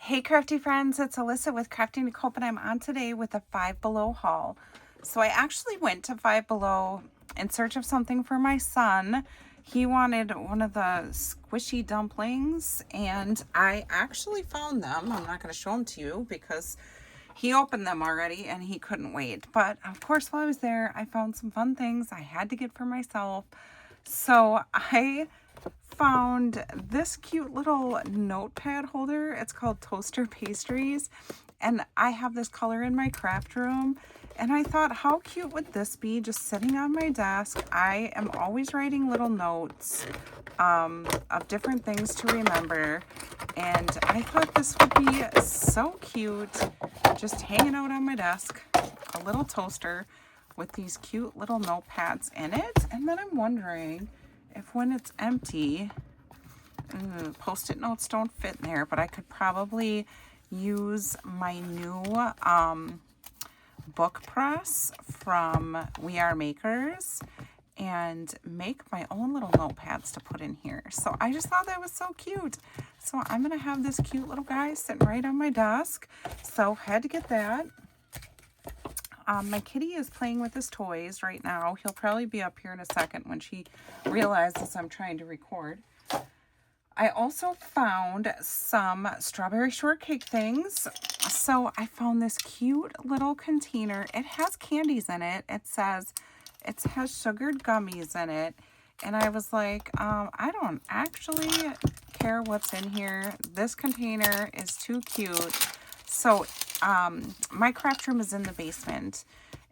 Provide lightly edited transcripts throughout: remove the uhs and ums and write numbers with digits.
Hey crafty friends, it's Alyssa with Crafting to Cope, and I'm on today with a Five Below haul. So I actually went to Five Below in search of something for my son. He wanted one of the squishy dumplings, and I actually found them. I'm not going to show them to you because he opened them already and he couldn't wait. But of course, while I was there, I found some fun things I had to get for myself. So I found this cute little notepad holder. It's called Toaster Pastries, and I have this color in my craft room, and I thought, how cute would this be just sitting on my desk? I am always writing little notes of different things to remember, and I thought this would be so cute just hanging out on my desk. A little toaster with these cute little notepads in it. And then I'm wondering if when it's empty, Post-it notes don't fit in there, but I could probably use my new book press from We Are Makers and make my own little notepads to put in here. So I just thought that was so cute. So I'm going to have this cute little guy sitting right on my desk. So had to get that. My kitty is playing with his toys right now. He'll probably be up here in a second when she realizes I'm trying to record. I also found some strawberry shortcake things. So I found this cute little container. It has candies in it. It says it has sugared gummies in it. And I was like, I don't actually care what's in here. This container is too cute. So my craft room is in the basement,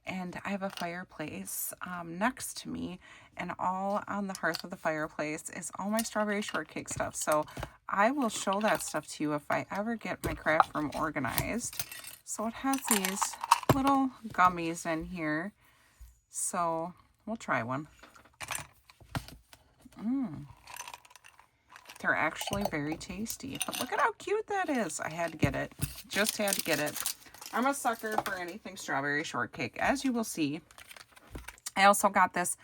and I have a fireplace next to me, and all on the hearth of the fireplace is all my strawberry shortcake stuff. So I will show that stuff to you if I ever get my craft room organized. So it has these little gummies in here. So we'll try one. They're actually very tasty. But look at how cute that is. I had to get it. Just had to get it. I'm a sucker for anything strawberry shortcake, as you will see. I also got this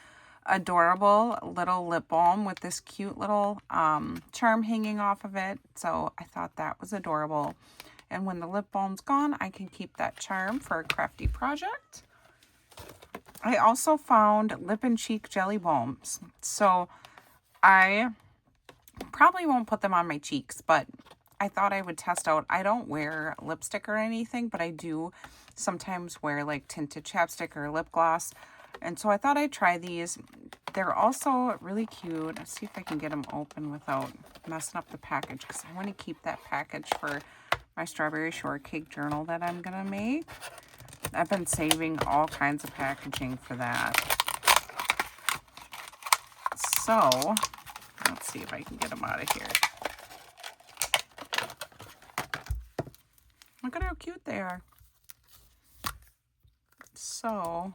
adorable little lip balm with this cute little charm hanging off of it. So I thought that was adorable. And when the lip balm's gone, I can keep that charm for a crafty project. I also found lip and cheek jelly balms. So I probably won't put them on my cheeks, but I thought I would test out. I don't wear lipstick or anything, but I do sometimes wear like tinted chapstick or lip gloss. And so I thought I'd try these. They're also really cute. Let's see if I can get them open without messing up the package, because I want to keep that package for my strawberry shortcake journal that I'm going to make. I've been saving all kinds of packaging for that. So let's see if I can get them out of here. Look at how cute they are. So,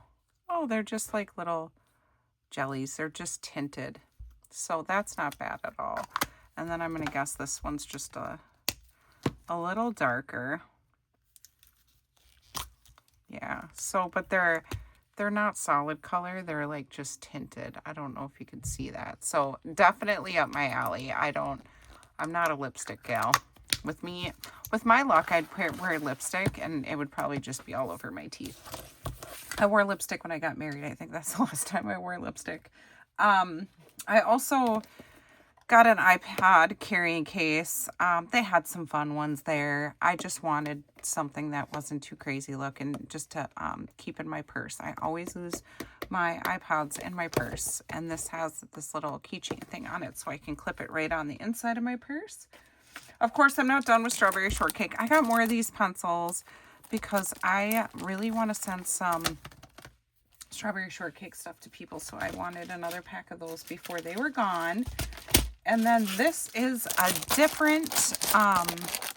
oh, they're just like little jellies. They're just tinted. So that's not bad at all. And then I'm going to guess this one's just a little darker. Yeah, so, but they're not solid color. They're like just tinted. I don't know if you can see that. So definitely up my alley. I'm not a lipstick gal. With my luck, I'd wear lipstick and it would probably just be all over my teeth. I wore lipstick when I got married. I think that's the last time I wore lipstick. I also got an iPad carrying case. They had some fun ones there. I just wanted something that wasn't too crazy looking, just to keep in my purse. I always lose my iPods in my purse, and this has this little keychain thing on it, so I can clip it right on the inside of my purse. Of course, I'm not done with strawberry shortcake. I got more of these pencils because I really want to send some strawberry shortcake stuff to people, so I wanted another pack of those before they were gone. And then this is a different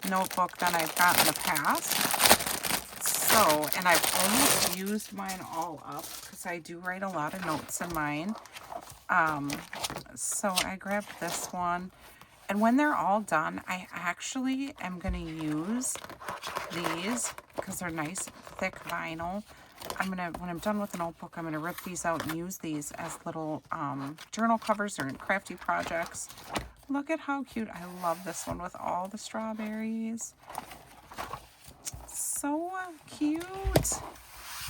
notebook than I've got in the past. So, and I've almost used mine all up because I do write a lot of notes in mine. So I grabbed this one. And when they're all done, I actually am going to use these because they're nice, thick vinyl. when I'm done with the notebook, I'm going to rip these out and use these as little journal covers or in crafty projects. look at how cute. I love this one with all the strawberries. So cute.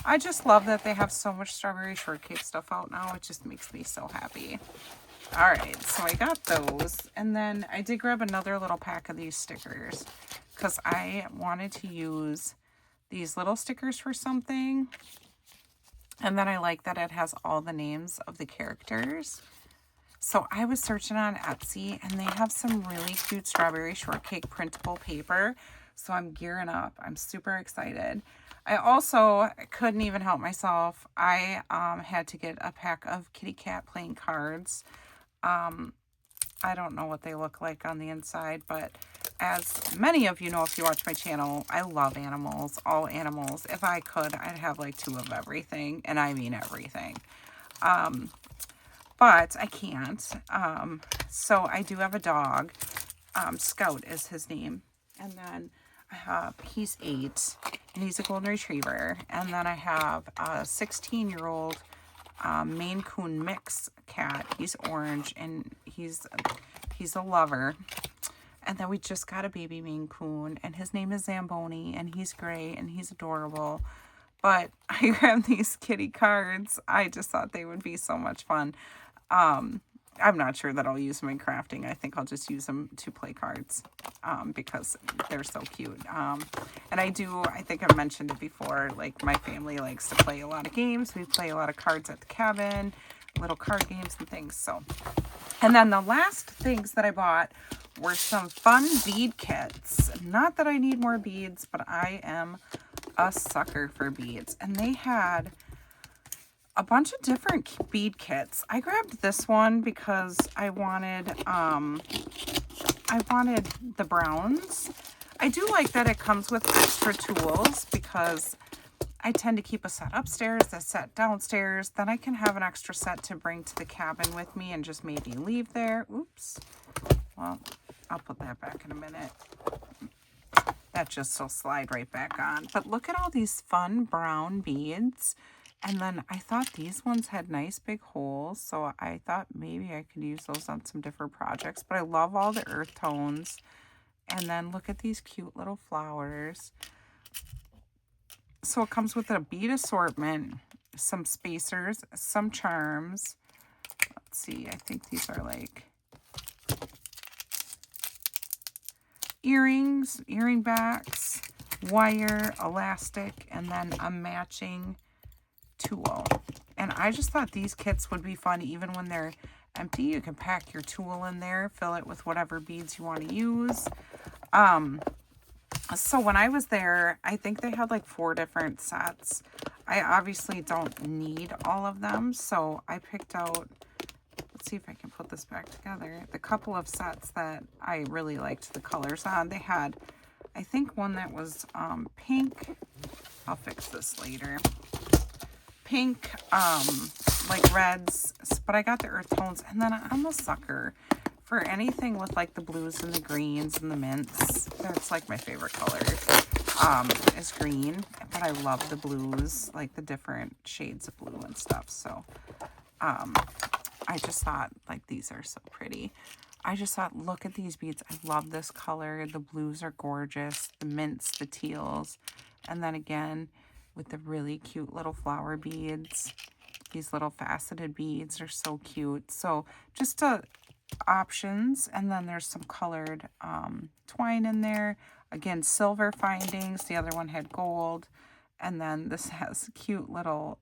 I just love that they have so much Strawberry Shortcake stuff out now. It just makes me so happy. All right, so I got those. And then I did grab another little pack of these stickers because I wanted to use these little stickers for something. And then I like that it has all the names of the characters. So I was searching on Etsy, and they have some really cute Strawberry Shortcake printable paper. So I'm gearing up. I'm super excited. I also couldn't even help myself. I had to get a pack of kitty cat playing cards. I don't know what they look like on the inside, but as many of you know, if you watch my channel, I love animals, all animals. If I could, I'd have like 2 of everything, and I mean everything. But I can't. So I do have a dog. Scout is his name. And then I have, he's 8, and he's a golden retriever. And then I have a 16-year-old Maine Coon mix cat. He's orange, and he's a lover. And then we just got a baby Maine Coon, and his name is Zamboni, and he's great, and he's adorable. But I grabbed these kitty cards. I just thought they would be so much fun. I'm not sure that I'll use them in crafting. I think I'll just use them to play cards because they're so cute. And I think I've mentioned it before, like my family likes to play a lot of games. We play a lot of cards at the cabin, little card games and things. So, and then the last things that I bought were some fun bead kits. Not that I need more beads, but I am a sucker for beads. And they had a bunch of different bead kits. I grabbed this one because I wanted the browns. I do like that it comes with extra tools because I tend to keep a set upstairs, a set downstairs. Then I can have an extra set to bring to the cabin with me and just maybe leave there. Oops. Well, I'll put that back in a minute. That just will slide right back on. But look at all these fun brown beads. And then I thought these ones had nice big holes, so I thought maybe I could use those on some different projects. But I love all the earth tones. And then look at these cute little flowers. So it comes with a bead assortment, some spacers, some charms. Let's see, I think these are like earrings, earring backs, wire, elastic, and then a matching tool. And I just thought these kits would be fun even when they're empty. You can pack your tool in there, fill it with whatever beads you want to use. So when I was there, I think they had like 4 different sets. I obviously don't need all of them, so I picked out, let's see if I can put this back together, the couple of sets that I really liked the colors on. They had, I think, one that was pink. I'll fix this later. Pink, like reds, but I got the earth tones. And then I'm a sucker for anything with like the blues and the greens and the mints. That's like my favorite color, is green. But I love the blues, like the different shades of blue and stuff. So I just thought, like, these are so pretty. I just thought, look at these beads. I love this color. The blues are gorgeous. The mints, the teals. And then again, with the really cute little flower beads. These little faceted beads are so cute. So just options. And then there's some colored twine in there. Again, silver findings. The other one had gold. And then this has cute little,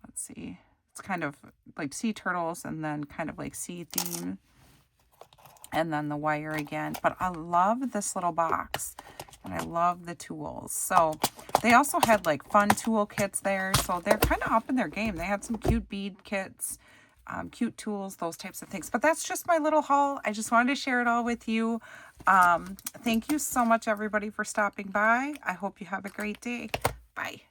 let's see. It's kind of like sea turtles and then kind of like sea theme. And then the wire again. But I love this little box. And I love the tools. So they also had like fun tool kits there. So they're kind of up in their game. They had some cute bead kits, cute tools, those types of things. But that's just my little haul. I just wanted to share it all with you. Thank you so much, everybody, for stopping by. I hope you have a great day. Bye.